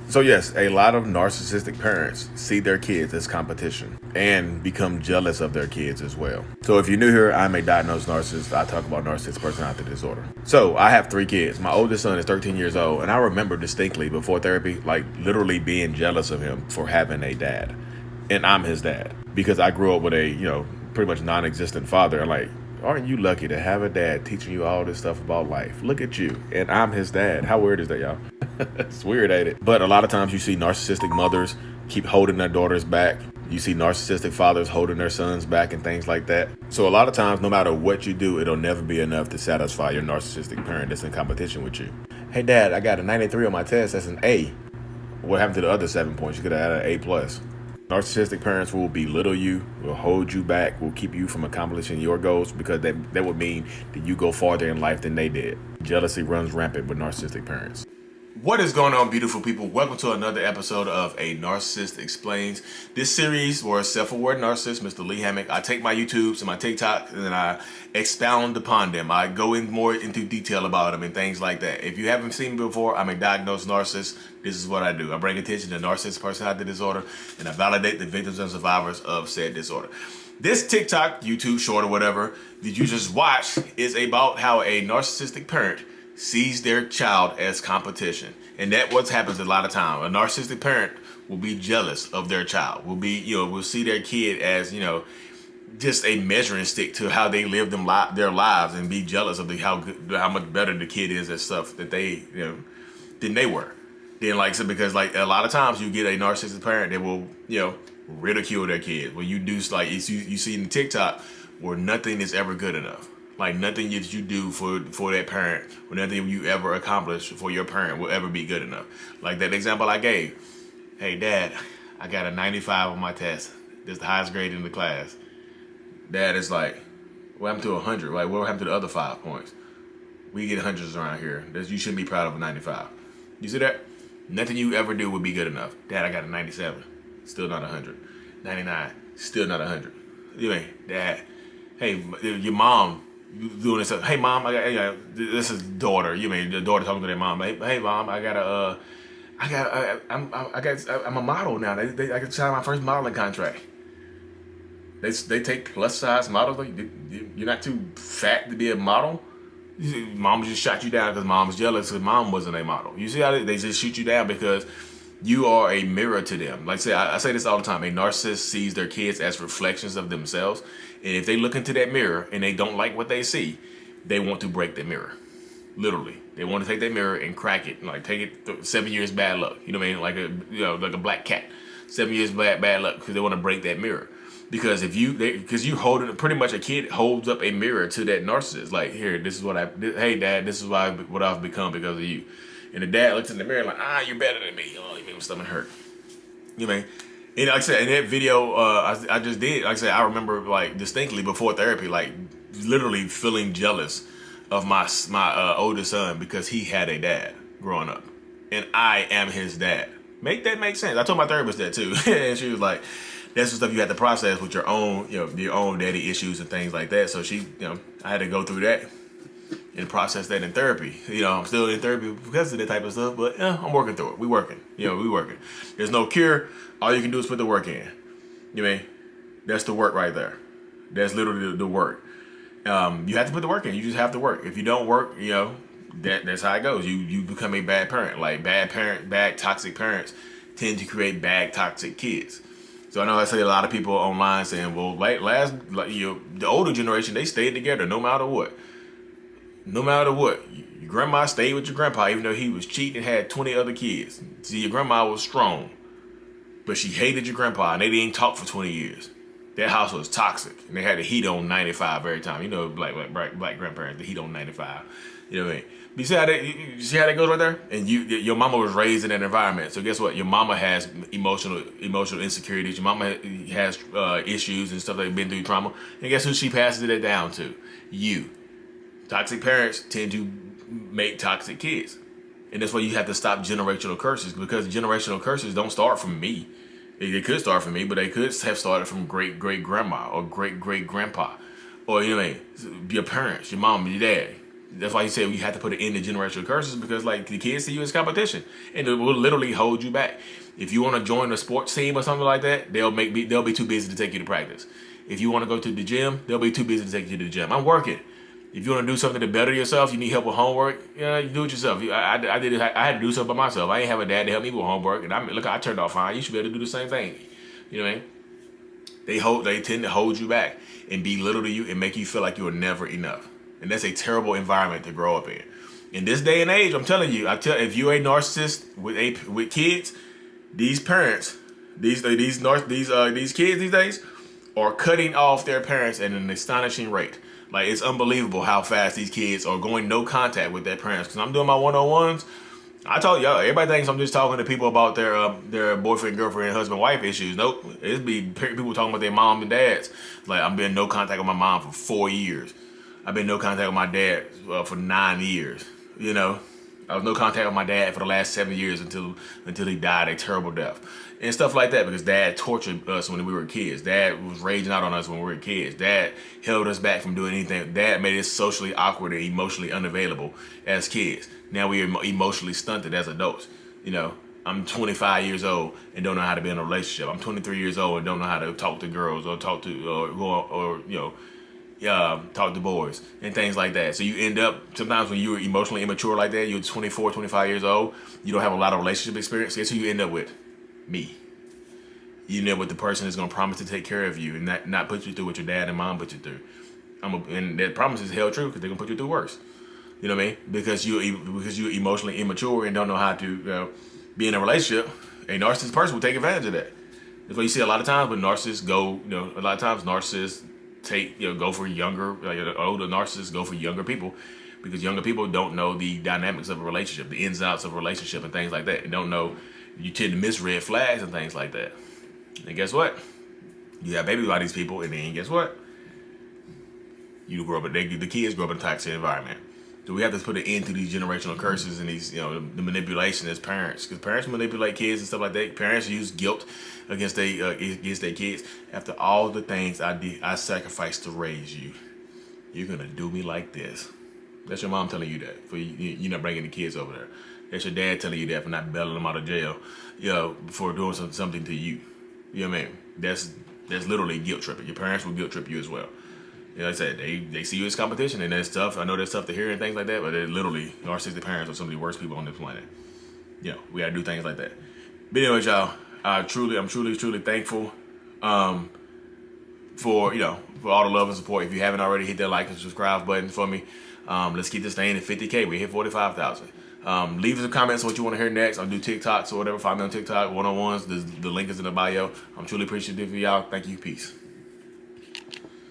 So yes, a lot of narcissistic parents see their kids as competition and become jealous of their kids as well. So if you're new here, I'm a diagnosed narcissist. I talk about narcissistic personality disorder. So I have 3 kids. My oldest son is 13 years old, and I remember distinctly before therapy, like literally being jealous of him for having a dad. And I'm his dad because I grew up with a, pretty much non-existent father. Like, aren't you lucky to have a dad teaching you all this stuff about life? Look at you. And I'm his dad. How weird is that, y'all? It's weird, ain't it? But a lot of times you see narcissistic mothers keep holding their daughters back. You see narcissistic fathers holding their sons back and things like that. So a lot of times, no matter what you do, it'll never be enough to satisfy your narcissistic parent that's in competition with you. Hey, dad, I got a 93 on my test. That's an A. What happened to the other 7 points? You could have had an A plus. Narcissistic parents will belittle you, will hold you back, will keep you from accomplishing your goals because that would mean that you go farther in life than they did. Jealousy runs rampant with narcissistic parents. What is going on, beautiful people? Welcome to another episode of A Narcissist Explains. This series, where a self-aware narcissist, Mr. Lee Hammock, I take my YouTubes and my TikToks and then I expound upon them. I go in more into detail about them and things like that. If you haven't seen me before, I'm a diagnosed narcissist. This is what I do. I bring attention to narcissistic personality disorder and I validate the victims and survivors of said disorder. This TikTok, YouTube short or whatever that you just watched is about how a narcissistic parent sees their child as competition. And that what happens a lot of time. A narcissistic parent will be jealous of their child. Will see their kid as, just a measuring stick to how they live their lives and be jealous of how much better the kid is at stuff that they, than they were. Then because a lot of times you get a narcissistic parent that will, ridicule their kid. When you do you see in the TikTok where nothing is ever good enough. Like nothing that you do for that parent, or nothing you ever accomplish for your parent will ever be good enough. Like that example I gave. Hey, Dad, I got a 95 on my test. That's the highest grade in the class. Dad is like, what happened to 100? Like, what happened to the other 5 points? We get hundreds around here. You shouldn't be proud of a 95. You see that? Nothing you ever do would be good enough. Dad, I got a 97. Still not 100. 99. Still not 100. Anyway, Dad, hey, your mom, you doing this. Hey, mom, this is daughter. The daughter talking to their mom. Hey, mom, I'm a model now. I can sign my first modeling contract. They take plus size models. Like, you're not too fat to be a model. Mom just shot you down because mom's jealous because mom wasn't a model. You see how they just shoot you down because you are a mirror to them. Like I say this all the time. A narcissist sees their kids as reflections of themselves. And if they look into that mirror and they don't like what they see, they want to break the mirror. Literally. They want to take that mirror and crack it. Like take it 7 years bad luck. You know what I mean? Like a black cat. 7 years bad luck because they want to break that mirror. Because you hold it, pretty much a kid holds up a mirror to that narcissist. Like, here, this is hey Dad, this is what I've become because of you. And the dad looks in the mirror like, you're better than me. Oh, you make my stomach hurt. You know what I mean? And like I said, in that video I just did, like I said, I remember like distinctly before therapy, like literally feeling jealous of my oldest son because he had a dad growing up. And I am his dad. Make that make sense. I told my therapist that too. And she was like, that's the stuff you have to process with your own, your own daddy issues and things like that. So I had to go through that and process that in therapy. I'm still in therapy because of that type of stuff, but I'm working through it. We working. We working. There's no cure. All you can do is put the work in. You mean? That's the work right there. That's literally the work. You have to put the work in. You just have to work. If you don't work, that's how it goes. You become a bad parent. Like bad toxic parents tend to create bad toxic kids. So I know I see a lot of people online saying, well, the older generation, they stayed together no matter what. No matter what. Your grandma stayed with your grandpa even though he was cheating and had 20 other kids. See, your grandma was strong. But she hated your grandpa and they didn't talk for 20 years. That house was toxic. And they had the heat on 95 every time. Black grandparents, the heat on 95. You know what I mean? But you see how that goes right there? And your mama was raised in that environment. So guess what? Your mama has emotional insecurities. Your mama has issues and stuff they've been through trauma. And guess who she passes it down to? You. Toxic parents tend to make toxic kids. And that's why you have to stop generational curses, because generational curses don't start from me. They could start from me, but they could have started from great-great-grandma or great-great-grandpa. Or, your parents, your mom, your dad. That's why you say you have to put an end to generational curses, because like the kids see you as competition, and it will literally hold you back. If you want to join a sports team or something like that, they'll be too busy to take you to practice. If you want to go to the gym, they'll be too busy to take you to the gym. I'm working. If you want to do something to better yourself, you need help with homework. Yeah, you do it yourself. I did it. I had to do something by myself. I ain't have a dad to help me with homework, and I turned out fine. You should be able to do the same thing. You know what I mean? They tend to hold you back and belittle you and make you feel like you are never enough. And that's a terrible environment to grow up in. In this day and age, I'm telling you, if you're a narcissist with kids, these parents, these kids these days are cutting off their parents at an astonishing rate. Like, it's unbelievable how fast these kids are going no contact with their parents. Because I'm doing my one-on-ones. I told y'all, everybody thinks I'm just talking to people about their boyfriend, girlfriend, husband, wife issues. Nope. It'd be people talking about their mom and dads. Like, I've been in no contact with my mom for 4 years. I've been in no contact with my dad for 9 years. You know, I was no contact with my dad for the last 7 years until he died a terrible death. And stuff like that, because dad tortured us when we were kids. Dad was raging out on us when we were kids. Dad held us back from doing anything. Dad made us socially awkward and emotionally unavailable as kids. Now we are emotionally stunted as adults. You know, I'm 25 years old and don't know how to be in a relationship. I'm 23 years old and don't know how to talk to girls or talk to boys and things like that. So you end up, sometimes when you're emotionally immature like that, you're 24, 25 years old, you don't have a lot of relationship experience. Guess who you end up with? Me. You end up with the person that's going to promise to take care of you and not put you through what your dad and mom put you through. And that promise is held true, because they're going to put you through worse. You know what I mean? Because you're emotionally immature and don't know how to be in a relationship. A narcissist person will take advantage of that. That's why you see a lot of times when narcissists go for younger, older narcissists go for younger people, because younger people don't know the dynamics of a relationship, the ins and outs of a relationship and things like that. And don't know, you tend to miss red flags and things like that. And guess what? You have babies by these people, and then guess what? You grow up, the kids grow up in a toxic environment. So we have to put an end to these generational curses and these, the manipulation as parents, because parents manipulate kids and stuff like that. Parents use guilt against their kids. After all the things I sacrificed to raise you, you're gonna do me like this. That's your mom telling you that for you not bringing the kids over there. That's your dad telling you that for not bailing them out of jail, for doing something to you. You know what I mean? That's literally guilt tripping. Your parents will guilt trip you as well. Like I said, they see you as competition, and that's tough. I know that's tough to hear and things like that, but they're literally, narcissistic parents are some of the worst people on this planet. We gotta do things like that. But anyway, y'all, I'm truly thankful for all the love and support. If you haven't already, hit that like and subscribe button for me. Let's keep this thing at 50K. We hit 45,000. Leave us a comment on what you want to hear next. I'll do TikToks or whatever. Find me on TikTok, one-on-ones. The link is in the bio. I'm truly appreciative of y'all. Thank you. Peace.